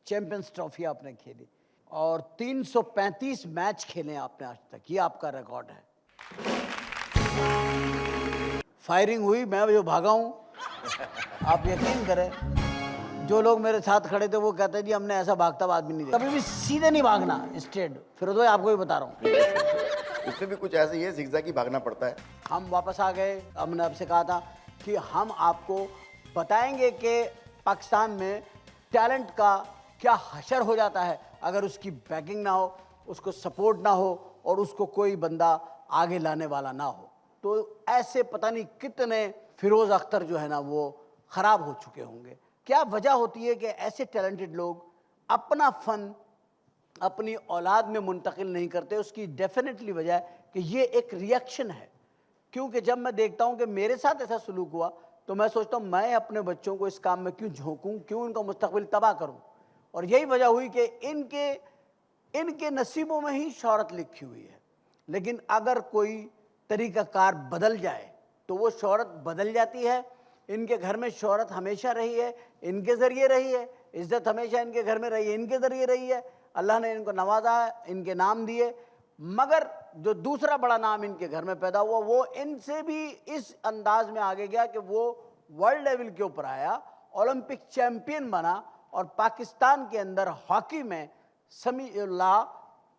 Champions trophy आपने खेली और 335 मैच खेले आपने आज तक, ये आपका रिकॉर्ड है। फायरिंग हुई, मैं जो भागा हूं, आप यकीन करें, जो लोग मेरे साथ खड़े थे वो कहते जी हमने ऐसा भागता हुआ आदमी नहीं देखा। कभी भी सीधे नहीं भागना स्ट्रेट, फिर तो आपको भी बता रहा हूँ। इसमें भी कुछ ऐसे ही है, जिगजैग ही भागना पड़ता है। हम वापस आ गए। हमने आपसे कहा था कि हम आपको बताएंगे कि पाकिस्तान में टैलेंट का क्या हशर हो जाता है अगर उसकी बैकिंग ना हो, उसको सपोर्ट ना हो और उसको कोई बंदा आगे लाने वाला ना हो। तो ऐसे पता नहीं कितने फिरोज अख्तर जो है ना वो ख़राब हो चुके होंगे। क्या वजह होती है कि ऐसे टैलेंटेड लोग अपना फ़न अपनी औलाद में मुंतकिल नहीं करते? उसकी डेफिनेटली वजह है कि ये एक रिएक्शन है। क्योंकि जब मैं देखता हूँ कि मेरे साथ ऐसा सलूक हुआ तो मैं सोचता हूँ मैं अपने बच्चों को इस काम में क्यों झोंकूँ, क्यों उनका मुस्तकबिल तबाह करूँ। और यही वजह हुई कि इनके नसीबों में ही शोहरत लिखी हुई है। लेकिन अगर कोई तरीक़ाकार बदल जाए तो वो शोहरत बदल जाती है। इनके घर में शोहरत हमेशा रही है, इनके ज़रिए रही है, इज़्ज़त हमेशा इनके घर में रही है, इनके ज़रिए रही है। अल्लाह ने इनको नवाजा है, इनके नाम दिए, मगर जो दूसरा बड़ा नाम इनके घर में पैदा हुआ वो इनसे भी इस अंदाज में आगे गया कि वो वर्ल्ड लेवल के ऊपर आया, ओलंपिक चैम्पियन बना और पाकिस्तान के अंदर हॉकी में समीउल्लाह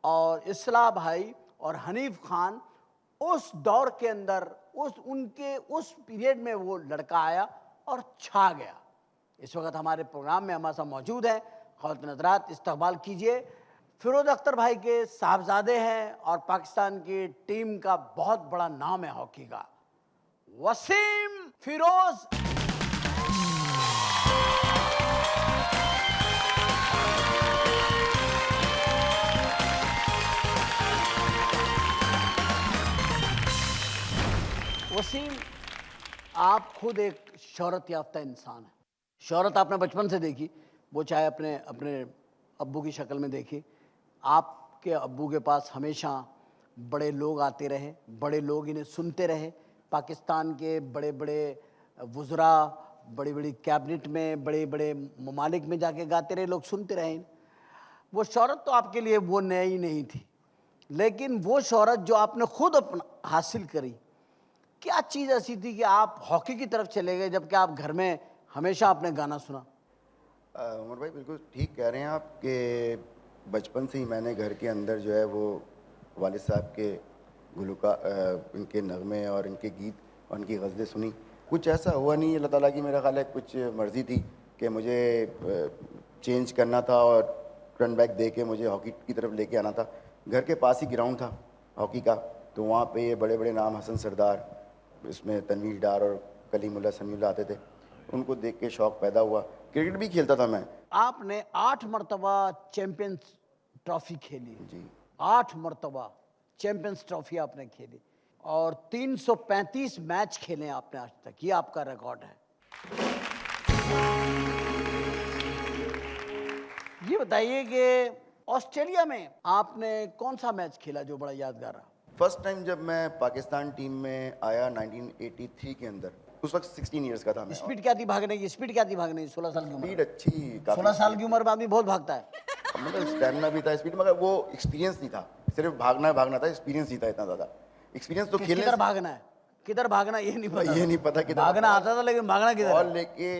और इस्लाह भाई और हनीफ खान उस दौर के अंदर उस पीरियड में वो लड़का आया और छा गया। इस वक्त हमारे प्रोग्राम में हमारे साथ मौजूद है। ख़वातीन हज़रात, इस्तक़बाल कीजिए। फिरोज़ अख्तर भाई के साहबजादे हैं और पाकिस्तान की टीम का बहुत बड़ा नाम है हॉकी का, वसीम फिरोज। वसीम, आप खुद एक शोहरत याफ्ता इंसान है। शोहरत आपने बचपन से देखी, वो चाहे अपने अपने अब्बू की शक्ल में देखी। आपके अब्बू के पास हमेशा बड़े लोग आते रहे, बड़े लोग इन्हें सुनते रहे। पाकिस्तान के बड़े बड़े वुज़रा बड़ी बड़ी कैबिनेट में, बड़े बड़े ममालिक में जाके गाते रहे, लोग सुनते रहे। वो शोहरत तो आपके लिए वो नई नहीं थी, लेकिन वो शोहरत जो आपने खुद अपना हासिल करी, क्या चीज़ ऐसी थी कि आप हॉकी की तरफ चले गए जबकि आप घर में हमेशा आपने गाना सुना? उमर भाई बिल्कुल ठीक कह रहे हैं आप कि बचपन से ही मैंने घर के अंदर जो है वो वालिद साहब के इनके नगमे और इनके गीत और इनकी गज़लें सुनी। कुछ ऐसा हुआ नहीं, अल्लाह ताला की मेरा ख़्याल है कुछ मर्ज़ी थी कि मुझे चेंज करना था और टर्न बैक दे के मुझे हॉकी की तरफ लेके आना था। घर के पास ही ग्राउंड था हॉकी का, तो वहाँ पे ये बड़े बड़े नाम हसन सरदार, इसमें तनवीर डार और कलीमुल्लाह समीउल्लाह आते थे, उनको देख के शौक़ पैदा हुआ। क्रिकेट भी खेलता था मैं। आपने 8 मरतबा चैंपियंस ट्रॉफी खेली जी। 8 मरतबा चैंपियंस ट्रॉफी आपने खेली और 335 मैच खेले आपने आज तक, ये आपका रिकॉर्ड है। ये बताइए कि ऑस्ट्रेलिया में आपने कौन सा मैच खेला जो बड़ा यादगार रहा? फर्स्ट टाइम जब मैं पाकिस्तान टीम में आया 1983 के अंदर, उस वक्त 16 इयर्स का था मैं। स्पीड क्या थी भागने की? स्पीड क्या थी भागने की 16 साल की उम्र स्पीड में? अच्छी, 16 साल की उम्र में आदमी बहुत भागता है। मतलब स्टैमिना भी था, स्पीड, मगर वो एक्सपीरियंस नहीं था। सिर्फ भागना था, एक्सपीरियंस नहीं था इतना ज़्यादा। एक्सपीरियंस तो खेलने किधर भागना है, किधर भागना ये नहीं पता। ये नहीं पता किधर भागना आता था लेकिन भागना किधर बॉल है? लेके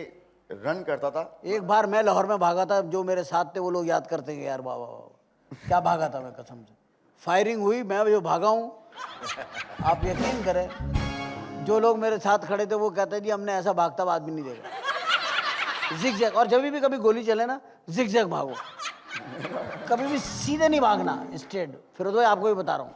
रन करता था। एक बार मैं लाहौर में भागा था, जो मेरे साथ थे वो लोग याद करते हैं यार, वाह वाह वाह क्या भागा था मैं, कसम से। फायरिंग हुई, मैं जो भागा हूँ, आप यकीन करें, जो लोग मेरे साथ खड़े थे वो कहते जी हमने ऐसा भागता हुआ आदमी नहीं देखा। जिगजैग, और जब भी कभी गोली चले ना, जिगजैग भागो, कभी भी सीधे नहीं भागना स्ट्रेट, फिर तो आपको भी बता रहा हूँ।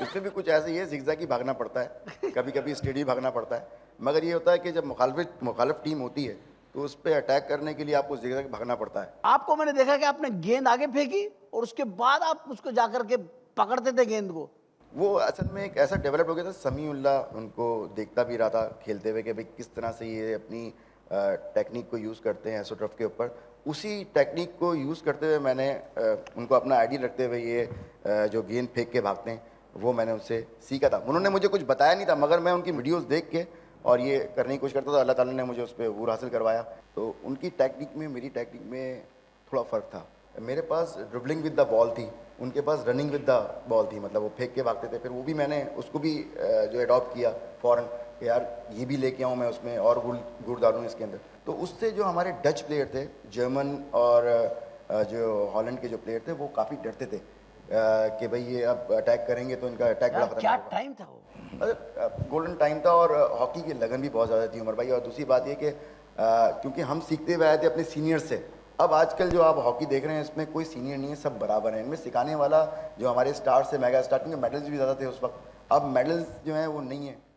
इसमें भी कुछ ऐसे ही है, जिगजैग ही भागना पड़ता है, कभी कभी स्टेडी भागना पड़ता है। मगर ये होता है कि जब मुखालिफ टीम होती है तो उस पर अटैक करने के लिए आपको जिगजैग भागना पड़ता है। आपको मैंने देखा कि आपने गेंद आगे फेंकी और उसके बाद आप उसको जाकर के पकड़ते थे गेंद को। वो असल में एक ऐसा डेवलप हो गया था, समीउल्लाह उनको देखता भी रहा था खेलते हुए कि भाई किस तरह से ये अपनी टेक्निक को यूज़ करते हैं एसोट्रफ के ऊपर। उसी टेक्निक को यूज़ करते हुए मैंने उनको अपना आइडिया रखते हुए ये जो गेंद फेंक के भागते हैं वो मैंने उनसे सीखा था। उन्होंने मुझे कुछ बताया नहीं था, मगर मैं उनकी वीडियोस देख के और ये करने की कोशिश करता था। अल्लाह ताला ने मुझे उस पर अबूर हासिल करवाया। तो उनकी टेक्निक में मेरी टेक्निक में थोड़ा फ़र्क था। मेरे पास ड्रिबलिंग विद द बॉल थी, उनके पास रनिंग विद द बॉल थी, मतलब वो फेंक के भागते थे। फिर वो भी मैंने उसको भी जो अडॉप्ट किया फ़ौरन कि यार ये भी लेके आऊँ मैं उसमें और गुड़ डालूँ इसके अंदर। तो उससे जो हमारे डच प्लेयर थे, जर्मन और जो हॉलैंड के जो प्लेयर थे, वो काफ़ी डरते थे कि भाई ये अब अटैक करेंगे तो इनका अटैक बड़ा यार क्या खतरनाक होगा। टाइम था वो। गोल्डन टाइम था और हॉकी की लगन भी बहुत ज़्यादा थी उमर भाई। और दूसरी बात ये कि क्योंकि हम सीखते हुए आए थे अपने सीनियर से। अब आजकल जो आप हॉकी देख रहे हैं इसमें कोई सीनियर नहीं है, सब बराबर हैं। इनमें सिखाने वाला जो हमारे स्टार से मेगा स्टार, क्योंकि मेडल्स भी ज़्यादा थे उस वक्त, अब मेडल्स जो हैं वो नहीं है।